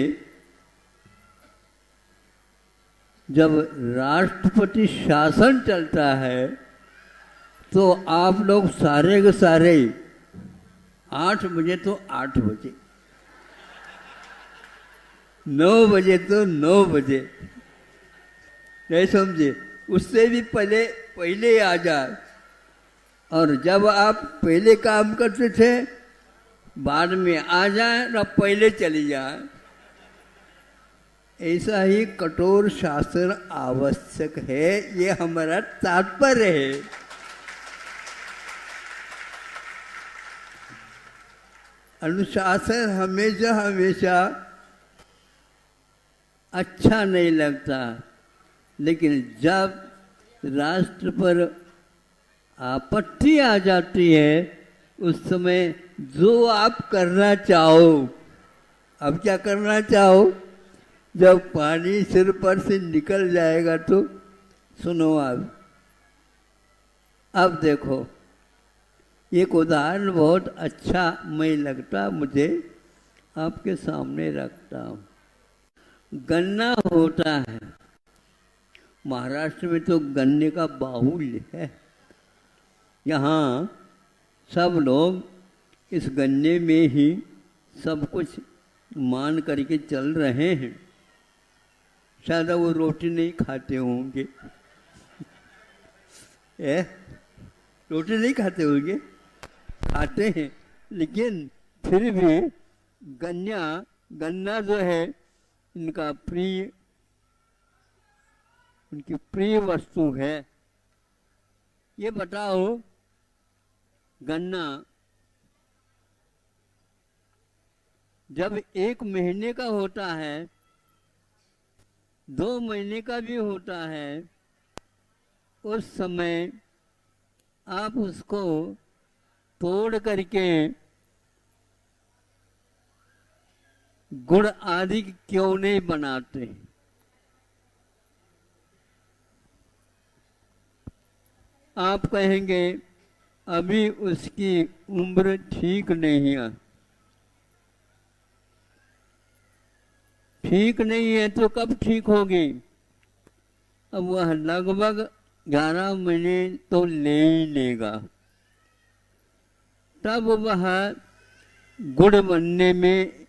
जब राष्ट्रपति शासन चलता है तो आप लोग सारे के सारे 8 बजे तो 8 बजे 9 बजे तो 9 बजे, नहीं समझे, उससे भी पहले पहले आ जाए। और जब आप पहले काम करते थे बाद में आ जाए ना पहले चली जाए। ऐसा ही कठोर शासन आवश्यक है, ये हमारा तात्पर्य है। अनुशासन हमेशा हमेशा अच्छा नहीं लगता, लेकिन जब राष्ट्र पर आपत्ति आ जाती है उस समय जो आप करना चाहो, अब क्या करना चाहो, जब पानी सिर पर से निकल जाएगा तो सुनो अब देखो, एक उदाहरण बहुत अच्छा मैं लगता मुझे आपके सामने रखता हूँ। गन्ना होता है, महाराष्ट्र में तो गन्ने का बाहुल्य है। यहाँ सब लोग इस गन्ने में ही सब कुछ मान करके चल रहे हैं। शायद वो रोटी नहीं खाते होंगे, रोटी नहीं खाते होंगे, खाते हैं, लेकिन फिर भी गन्ना जो है इनका उनकी प्रिय वस्तु है। ये बताओ, गन्ना जब 1 महीने का होता है, 2 महीने का भी होता है, उस समय आप उसको तोड़ करके गुड़ आदि क्यों नहीं बनाते? आप कहेंगे अभी उसकी उम्र ठीक नहीं है। ठीक नहीं है तो कब ठीक होगी? अब वह लगभग 11 महीने तो ले ही लेगा, तब वह गुड़ बनने में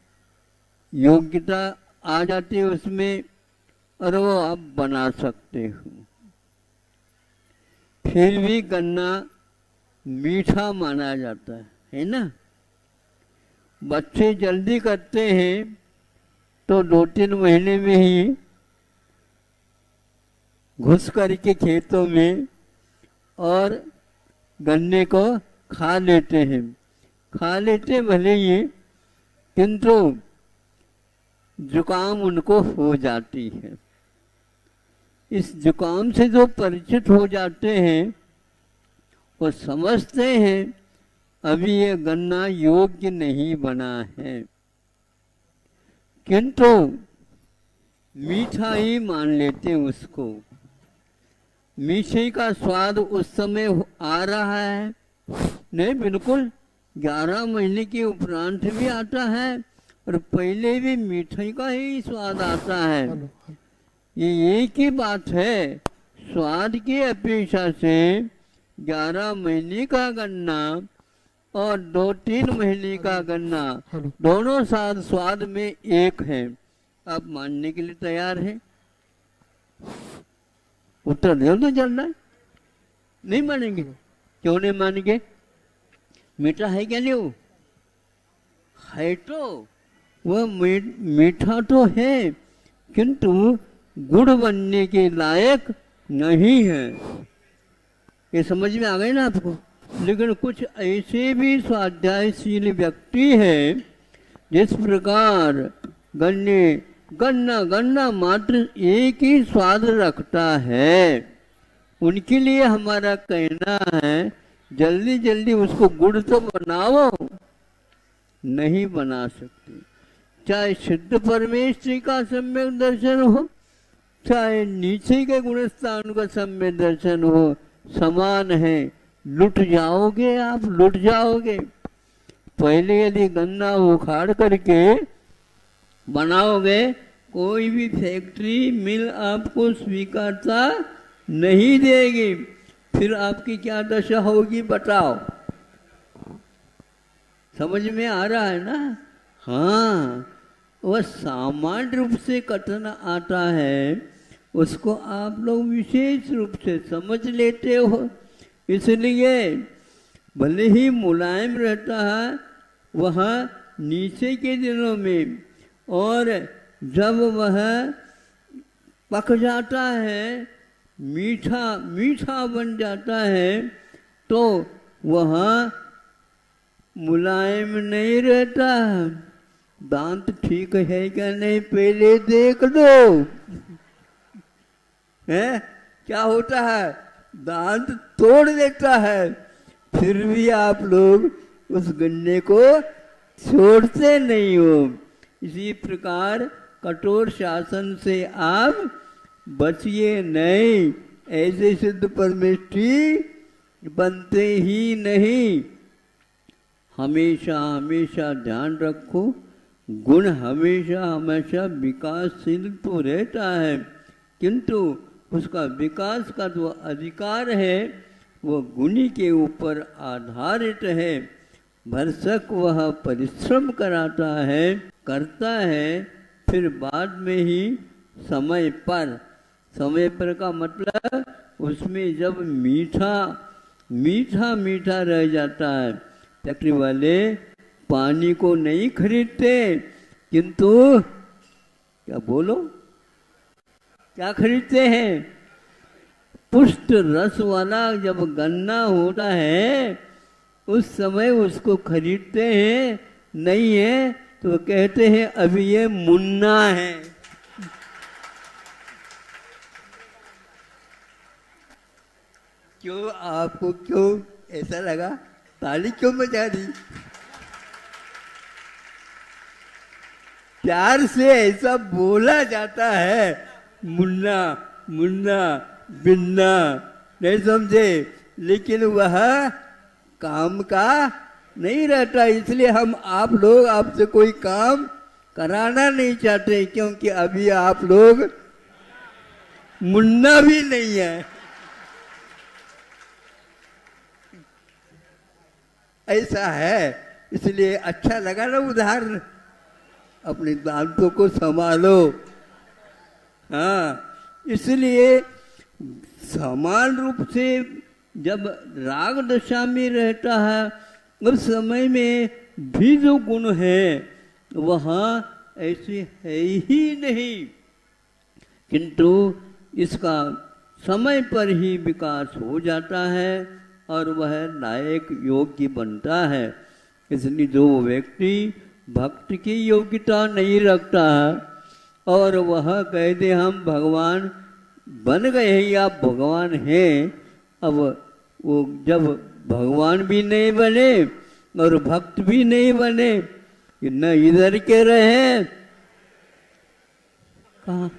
योग्यता आ जाती है उसमें, और वो आप बना सकते हो। फिर भी गन्ना मीठा माना जाता है ना। बच्चे जल्दी करते हैं तो 2-3 महीने में ही घुस करके खेतों में और गन्ने को खा लेते हैं। खा लेते भले ही, किंतु जुकाम उनको हो जाती है। इस जुकाम से जो परिचित हो जाते हैं वो समझते हैं अभी ये गन्ना योग्य नहीं बना है, किंतु मीठा ही मान लेते उसको। मीठे का स्वाद उस समय आ रहा है, नहीं बिल्कुल 11 महीने के उपरांत भी आता है और पहले भी मीठे का ही स्वाद आता है। ये एक ही बात है, स्वाद की अपेक्षा से 11 महीने का गन्ना और 2-3 महीने का गन्ना दोनों स्वाद में एक है। आप मानने के लिए तैयार हैं? उत्तर दो तो चलना है। नहीं मानेंगे? क्यों नहीं मानेंगे? मीठा है क्या नहीं? वो है तो, वह मीठा तो है, किंतु गुड़ बनने के लायक नहीं है। ये समझ में आ गए ना आपको? लेकिन कुछ ऐसे भी स्वाध्यायशील व्यक्ति है जिस प्रकार गन्ना मात्र एक ही स्वाद रखता है, उनके लिए हमारा कहना है जल्दी जल्दी उसको गुड़ तो बनाओ। नहीं बना सकते, चाहे सिद्ध परमेश्वरी का सम्यक दर्शन हो, चाहे नीचे के गुणस्थान का सम्यक दर्शन हो, समान है। लुट जाओगे, आप लुट जाओगे। पहले यदि गन्ना उखाड़ करके बनाओगे, कोई भी फैक्ट्री मिल आपको स्वीकारता नहीं देगी। फिर आपकी क्या दशा होगी बताओ? समझ में आ रहा है ना? हाँ, वह सामान्य रूप से कठिन आता है उसको आप लोग विशेष रूप से समझ लेते हो। इसलिए भले ही मुलायम रहता है वह नीचे के दिनों में, और जब वह पक जाता है, मीठा मीठा बन जाता है, तो वह मुलायम नहीं रहता। दांत ठीक है क्या नहीं पहले देख दो। है क्या होता है, दांत तोड़ देता है, फिर भी आप लोग उस गन्ने को छोड़ते नहीं हो। इसी प्रकार कठोर शासन से आप बचिए नहीं, ऐसे सिद्ध परमेष्ठी बनते ही नहीं। हमेशा हमेशा ध्यान रखो, गुण हमेशा हमेशा विकासशील तो रहता है, किंतु उसका विकास का जो अधिकार है वो गुणी के ऊपर आधारित है। भरसक वह परिश्रम कराता है, करता है, फिर बाद में ही समय पर का मतलब उसमें जब मीठा मीठा मीठा रह जाता है। फैक्ट्री वाले पानी को नहीं खरीदते, किंतु क्या बोलो क्या खरीदते हैं, पुष्ट रस वाला जब गन्ना होता है उस समय उसको खरीदते हैं। नहीं है तो कहते हैं अभी ये मुन्ना है। क्यों आपको क्यों ऐसा लगा, ताली क्यों बजा दी? प्यार से ऐसा बोला जाता है, मुन्ना मुन्ना बिन्ना, नहीं समझे, लेकिन वह काम का नहीं रहता। इसलिए हम आप लोग आपसे कोई काम कराना नहीं चाहते, क्योंकि अभी आप लोग मुन्ना भी नहीं है। ऐसा है, इसलिए अच्छा लगा ना उदाहरण। अपने दांतों को संभालो। हाँ, इसलिए समान रूप से जब राग दशा में रहता है उस समय में भी जो गुण है वहाँ ऐसे है ही नहीं, किंतु इसका समय पर ही विकास हो जाता है और वह लायक योग्य बनता है। इसलिए जो व्यक्ति भक्त की योग्यता नहीं रखता है और वह कहते हम भगवान बन गए हैं या भगवान हैं, अब वो जब भगवान भी नहीं बने और भक्त भी नहीं बने, न इधर के रहे कहाँ,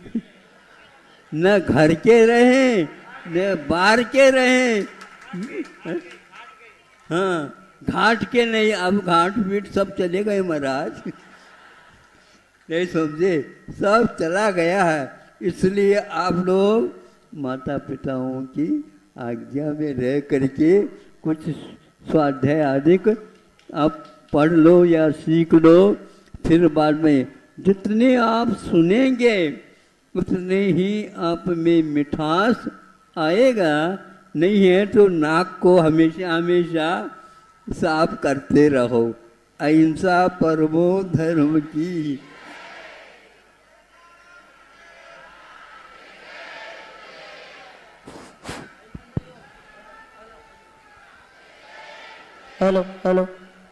न घर के रहे न बाहर के रहे। हाँ, घाट के नहीं, अब घाट पीट सब चले गए महाराज। नहीं समझे, सब चला गया है। इसलिए आप लोग माता पिताओं की आज्ञा में रह करके कुछ स्वाध्याय आदि आप पढ़ लो या सीख लो, फिर बाद में जितने आप सुनेंगे उतने ही आप में मिठास आएगा। नहीं है तो नाक को हमेशा हमेशा साफ करते रहो। अहिंसा परमो धर्म की। हेलो हेलो,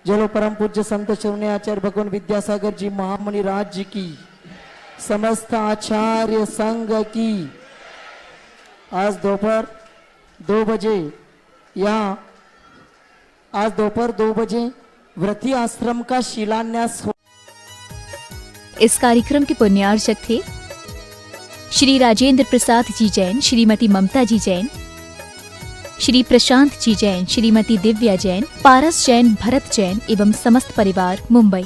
चलो परम पूज्य संत शिरोमणि आचार्य भगवान विद्यासागर जी महामुनि राज जी की, समस्त आचार्य संघ की। आज दोपहर 2 बजे यहाँ, आज दोपहर 2 बजे व्रती आश्रम का शिलान्यास हो। इस कार्यक्रम के पुण्यार्चक थे श्री राजेंद्र प्रसाद जी जैन, श्रीमती ममता जी जैन, श्री प्रशांत जी जैन, श्रीमती दिव्या जैन, पारस जैन, भरत जैन एवं समस्त परिवार, मुंबई।